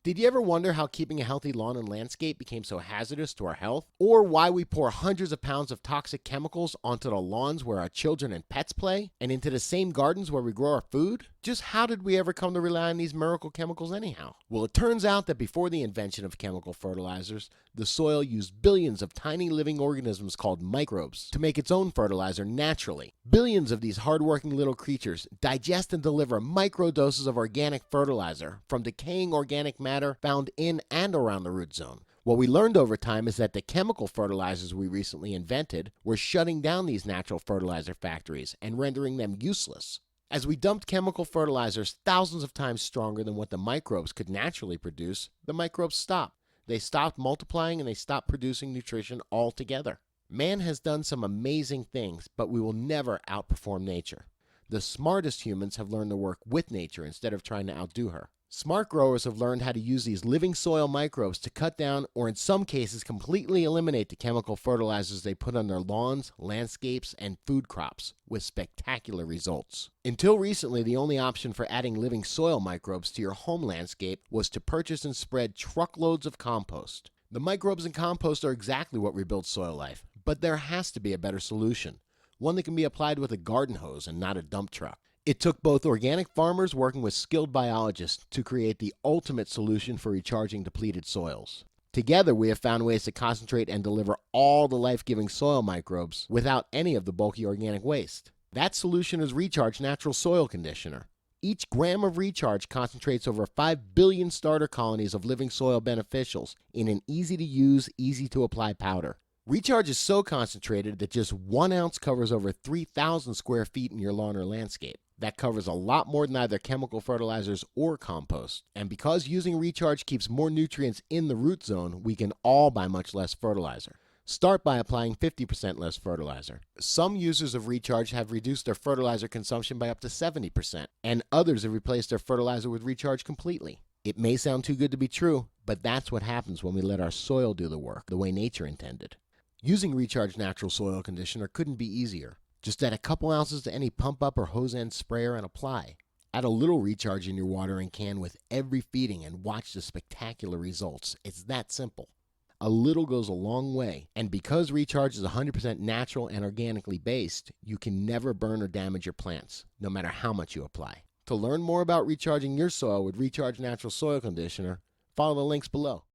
Did you ever wonder how keeping a healthy lawn and landscape became so hazardous to our health? Or why we pour hundreds of pounds of toxic chemicals onto the lawns where our children and pets play, and into the same gardens where we grow our food? Just how did we ever come to rely on these miracle chemicals anyhow? Well, it turns out that before the invention of chemical fertilizers, the soil used billions of tiny living organisms called microbes to make its own fertilizer naturally. Billions of these hardworking little creatures digest and deliver microdoses of organic fertilizer from decaying organic matter found in and around the root zone. What we learned over time is that the chemical fertilizers we recently invented were shutting down these natural fertilizer factories and rendering them useless. As we dumped chemical fertilizers thousands of times stronger than what the microbes could naturally produce, the microbes stopped. They stopped multiplying and they stopped producing nutrition altogether. Man has done some amazing things, but we will never outperform nature. The smartest humans have learned to work with nature instead of trying to outdo her. Smart growers have learned how to use these living soil microbes to cut down, or in some cases completely eliminate, the chemical fertilizers they put on their lawns, landscapes, and food crops, with spectacular results. Until recently, the only option for adding living soil microbes to your home landscape was to purchase and spread truckloads of compost. The microbes in compost are exactly what rebuilds soil life, but there has to be a better solution, one that can be applied with a garden hose and not a dump truck. It took both organic farmers working with skilled biologists to create the ultimate solution for recharging depleted soils. Together, we have found ways to concentrate and deliver all the life-giving soil microbes without any of the bulky organic waste. That solution is Recharge Natural Soil Conditioner. Each gram of Recharge concentrates over 5 billion starter colonies of living soil beneficials in an easy-to-use, easy-to-apply powder. Recharge is so concentrated that just 1 ounce covers over 3,000 square feet in your lawn or landscape. That covers a lot more than either chemical fertilizers or compost. And because using Recharge keeps more nutrients in the root zone, we can all buy much less fertilizer. Start by applying 50% less fertilizer. Some users of Recharge have reduced their fertilizer consumption by up to 70%, and others have replaced their fertilizer with Recharge completely. It may sound too good to be true, but that's what happens when we let our soil do the work the way nature intended. Using Recharge Natural Soil Conditioner couldn't be easier. Just add a couple ounces to any pump up or hose end sprayer and apply. Add a little Recharge in your watering can with every feeding and watch the spectacular results. It's that simple. A little goes a long way, and because Recharge is 100% natural and organically based, you can never burn or damage your plants, no matter how much you apply. To learn more about recharging your soil with Recharge Natural Soil Conditioner, follow the links below.